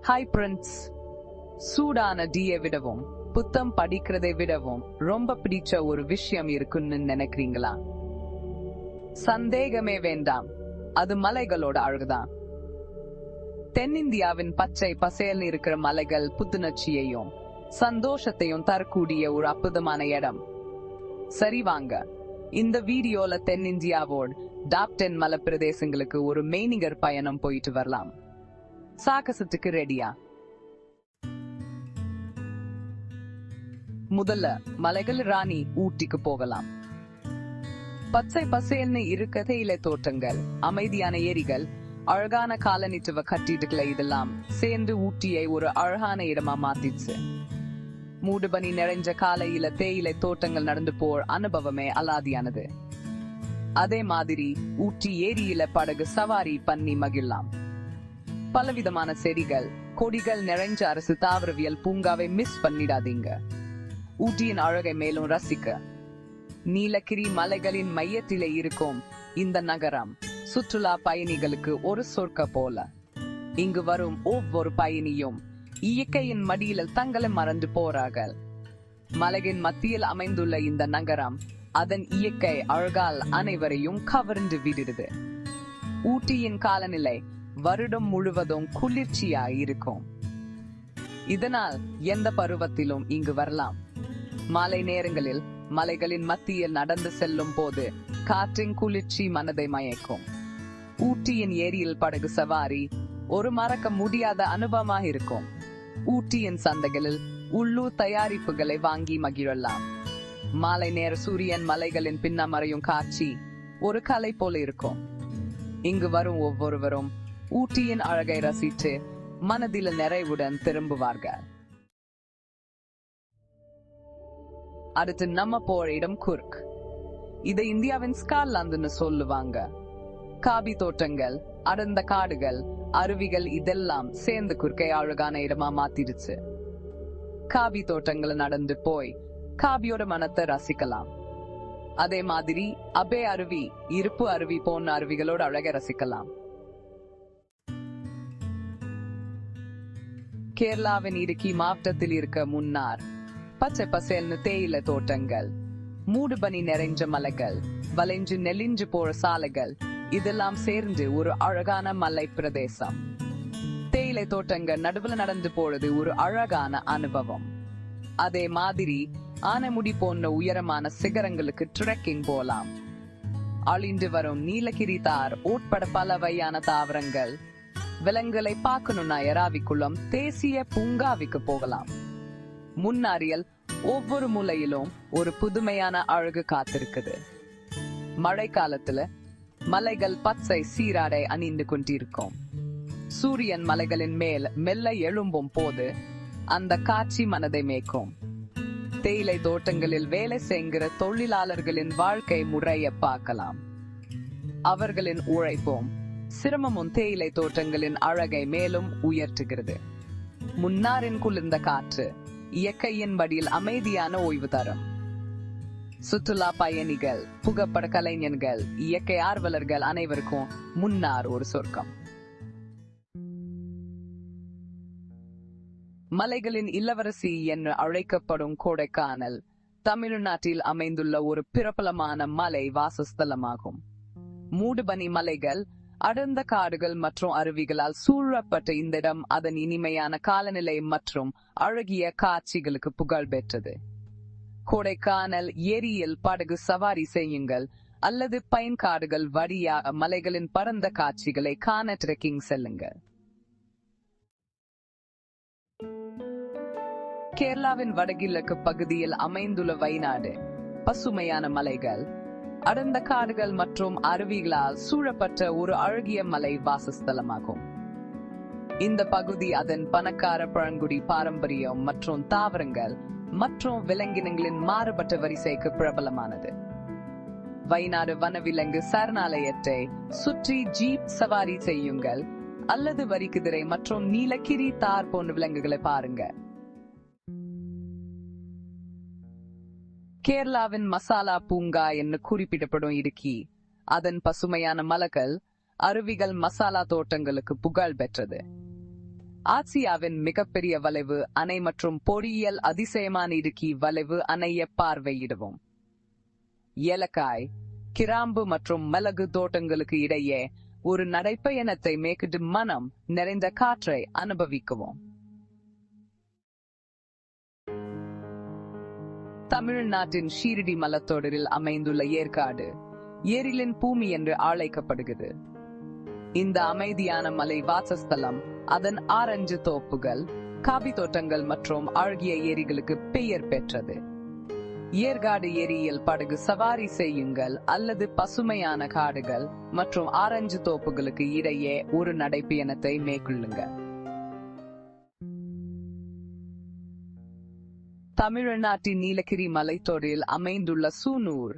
Hi Prince, சூடான டீயை விடவும் புத்தம் படிக்கிறதை விடவும் ரொம்ப பிடிச்ச ஒரு விஷயம் இருக்குன்னு நினைக்கிறீங்களா? சந்தேகமே வேண்டாம், அது மலைகளோட அழகுதான். தென்னிந்தியாவின் பச்சை பசேல்னு இருக்கிற மலைகள் புத்துணர்ச்சியையும் சந்தோஷத்தையும் தரக்கூடிய ஒரு அற்புதமான இடம். சரி வாங்க, இந்த வீடியோல தென்னிந்தியாவோட டாப் 10 மலை பிரதேசங்களுக்கு ஒரு மெய்நிகர் பயணம் போயிட்டு வரலாம். சாகசத்துக்கு ரெடியா? முதல்ல மலைகள் ராணி ஊட்டிக்கு போகலாம். பச்சை பசேல்னு இருக்க தேயிலை தோட்டங்கள், அமைதியான ஏரிகள், அழகான காலனித்துவ கட்டிடங்களை இதெல்லாம் சேர்ந்து ஊட்டியை ஒரு அழகான இடமா மாத்திச்சு. மூடுபனி நிறைஞ்ச காலையில தேயிலை தோட்டங்கள் நடந்து போர் அனுபவமே அலாதியானது. அதே மாதிரி ஊட்டி ஏரியில படகு சவாரி பண்ணி மகிழலாம். பலவிதமான செடிகள், கொடிகள் நிறைஞ்ச அரசு தாவரவியல் பூங்காவை மிஸ் பண்ணிடாதீங்க. ஊட்டியின் அழகை மேலும் ரசிக்க நீலகிரி மலைகளின் மையத்திலே இருக்கும் இந்த நகரம் சுற்றுலா பயணிகளுக்கு ஒரு சொர்க்க போல. இங்கு வரும் ஒவ்வொரு பயணியும் இயற்கையின் மடியில் தங்களை மறந்து போறார்கள். மலையின் மத்தியில் அமைந்துள்ள இந்த நகரம் அதன் இயற்கை அழகால் அனைவரையும் கவர்ந்து விடுகிறது. ஊட்டியின் காலநிலை வருடம் முழுவதும் குளிர்ச்சியாக இருக்கும். இதனால் எந்த பருவத்திலும் இங்கு வரலாம். மாலை நேரங்களில் மலைகளின் மத்தியில் நடந்து செல்லும் போது காற்றின் குளிர்ச்சி மனதை மயக்கும். ஊட்டியின் ஏரியில் படகு சவாரி ஒரு மறக்க முடியாத அனுபவமாக இருக்கும். ஊட்டியின் சந்தைகளில் உள்ளூர் தயாரிப்புகளை வாங்கி மகிழலாம். மாலை நேர சூரியன் மலைகளின் பின்னமறையும் காட்சி ஒரு கலை போல இருக்கும். இங்கு வரும் ஒவ்வொருவரும் ஊட்டியின் அழகை ரசித்து மனதில் நிறைவுடன் திரும்புவார்கள். அடுத்து நம்ம போற இடம் குர்க். இதை இந்தியாவின் ஸ்காட்லாந்துன்னு சொல்லுவாங்க. காபி தோட்டங்கள், அடர்ந்த காடுகள், அருவிகள் இதெல்லாம் சேர்ந்து குர்க்கை அழகான இடமா மாத்திடுச்சு. காபி தோட்டங்களை நடந்து போய் காபியோட மனத்தை ரசிக்கலாம். அதே மாதிரி அபே அருவி, இருப்பு அருவி போன்ற அருவிகளோட அழகை ரசிக்கலாம். கேரளாவின் இடுக்கி மாவட்டத்தில் இருக்க முன்னார் பச்சை பசேல்னு தேயிலை தோட்டங்கள், மூடுபனி நிறைஞ்ச மலைகள், வளைஞ்சு நெலிஞ்சு போற சாலைகள் இதெல்லாம் சேர்ந்து ஒரு அழகான மலை பிரதேசம். தேயிலை தோட்டங்கள் நடுவுல நடந்து போறது ஒரு அழகான அனுபவம். அதே மாதிரி ஆனைமுடி போன்ற உயரமான சிகரங்களுக்கு ட்ரெக்கிங் போலாம். அழிந்து வரும் நீலகிரி தார் உட்பட பல வகையான தாவரங்கள், விலங்குகளை பார்க்கணும்னா எராவிக்குளம் தேசிய பூங்காவிற்கு போகலாம். முன்னாரியில் ஒவ்வொரு மூலையிலும் ஒரு புதுமையான அழகு காத்திருக்குது. மழை காலத்துல மலைகள் பச்சை சீராடை அணிந்து கொண்டிருக்கும். சூரியன் மலைகளின் மேல் மெல்ல எழும்பும் போது அந்த காட்சி மனதை மேய்க்கும். தேயிலை தோட்டங்களில் வேலை செய்கிற தொழிலாளர்களின் வாழ்க்கை முறையை பார்க்கலாம். அவர்களின் உழைப்பும் சிரமமும் தேயிலை தோட்டங்களின் அழகை மேலும் உயர்த்துகிறது. முன்னாரின் குளிர்ந்த காற்று இயற்கையின் படியில் அமைதியான ஓய்வு தரும். சுற்றுலா பயணிகள், புகைப்பட கலைஞர்கள், இயற்கை ஆர்வலர்கள் அனைவருக்கும் முன்னார் ஒரு சொர்க்கம். மலைகளின் இளவரசி என்று அழைக்கப்படும் கொடைக்கானல் தமிழ்நாட்டில் அமைந்துள்ள ஒரு பிரபலமான மலை வாசஸ்தலமாகும். மூடுபனி மலைகள், அடர்ந்த காடுகள் மற்றும் அருவிகளால் சூழப்பட்ட இந்த இடம் அதன் இனிமையான காலநிலை மற்றும் அழகிய காட்சிகளுக்கு புகழ் பெற்றது. கொடைக்கானல் ஏரியில் படகு சவாரி செய்யுங்கள் அல்லது பைன் காடுகள் வழியாக மலைகளின் பரந்த காட்சிகளை காண ட்ரெக்கிங் செல்லுங்கள். கேரளாவின் வடகிழக்கு பகுதியில் அமைந்துள்ள வயநாடு பசுமையான மலைகள், அடர்ந்த காடுகள் மற்றும் அருவிகளால் சூழப்பட்ட ஒரு அழகிய மலை வாசஸ்தலமாகும். இந்த பகுதி அதன் பணக்கார பழங்குடி பாரம்பரியம் மற்றும் தாவரங்கள் மற்றும் விலங்கினங்களின் மாறுபட்ட வரிசைக்கு பிரபலமானது. வயநாடு வனவிலங்கு சரணாலயத்தை சுற்றி ஜீப் சவாரி செய்யுங்கள் அல்லது வரிக்குதிரை மற்றும் நீலகிரி தார் போன்ற விலங்குகளை பாருங்க. கேரளாவின் மசாலா பூங்கா என்று குறிப்பிடப்படும் இடுக்கி அதன் பசுமையான மலைகள், அருவிகள், மசாலா தோட்டங்களுக்கு புகழ் பெற்றது. ஆசியாவின் மிகப்பெரிய வளைவு அணை மற்றும் பொறியியல் அதிசயமான இடுக்கி வளைவு அணையை பார்வையிடுவோம். ஏலக்காய், கிராம்பு மற்றும் மிளகு தோட்டங்களுக்கு இடையே ஒரு நடைப்பயணத்தை மேற்கொண்டு மனம் நிறைந்த காற்றை அனுபவிக்குவோம். தமிழ்நாட்டின் ஷீரடி மலைத்தொடரில் அமைந்துள்ள ஏற்காடு ஏரிலின் பூமி என்று அழைக்கப்படுகிறது. இந்த அமைதியான மலை வாசஸ்தலம் அதன் ஆரஞ்சு தோப்புகள், காபி தோட்டங்கள் மற்றும் அழகிய ஏரிகளுக்கு பெயர் பெற்றது. ஏற்காடு ஏரியில் படகு சவாரி செய்யுங்கள் அல்லது பசுமையான காடுகள் மற்றும் ஆரஞ்சு தோப்புகளுக்கு இடையே ஒரு நடைப்பயணத்தை மேற்கொள்ளுங்கள். தமிழ்நாட்டின் நீலகிரி மலைத்தொடரில் அமைந்துள்ள சூனூர்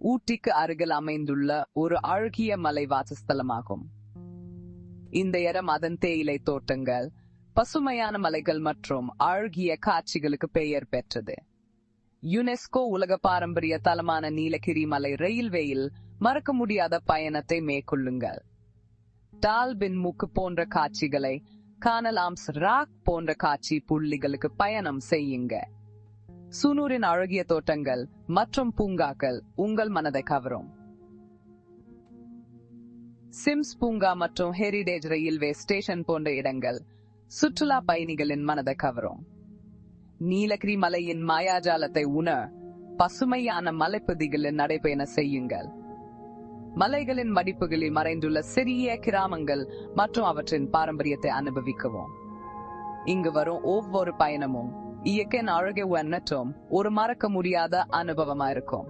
ஊட்டிக்கு அருகில் அமைந்துள்ள ஒரு அழகிய மலை வாசஸ்தலமாகும். இந்த இடம் அதன் தேயிலை தோட்டங்கள், பசுமையான மலைகள் மற்றும் அழகிய காட்சிகளுக்கு பெயர் பெற்றது. யுனெஸ்கோ உலக பாரம்பரிய தலமான நீலகிரி மலை ரயில்வேயில் மறக்க முடியாத பயணத்தை மேற்கொள்ளுங்கள். டால்பின் மூக்கு போன்ற காட்சிகளை காணலாம். ராக் போன்ற காட்சி புள்ளிகளுக்கு பயணம் செய்யுங்க. சூனூரின் அழகிய தோட்டங்கள் மற்றும் பூங்காக்கள் உங்கள் மனதை கவரும். சிம்ஸ் பூங்கா மற்றும் ஹெரிடேஜ் ரயில்வே ஸ்டேஷன் போன்ற இடங்கள் சுற்றுலா பயணிகளின் மனதை கவரும். நீலகிரி மலையின் மாயாஜாலத்தை உணர பசுமையான மலைப்பகுதிகளில் நடைபயணம் செய்யுங்கள். மலைகளின் மடிப்புகளில் மறைந்துள்ள சிறிய கிராமங்கள் மற்றும் அவற்றின் பாரம்பரியத்தை அனுபவிக்கவும். இங்கு வரும் ஒவ்வொரு பயணமும் இயற்கையின் அழகை உணர்த்தும் ஒரு மறக்க முடியாத அனுபவமா இருக்கும்.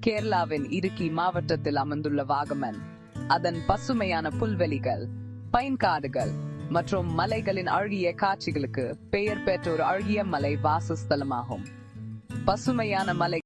கேரளாவின் இடுக்கி மாவட்டத்தில் அமைந்துள்ள வாகமன் அதன் பசுமையான புல்வெளிகள், பைன் காடுகள் மற்றும் மலைகளின் அழகிய காட்சிகளுக்கு பெயர் பெற்ற ஒரு அழகிய மலை வாசஸ்தலமாகும். பசுமையான மலை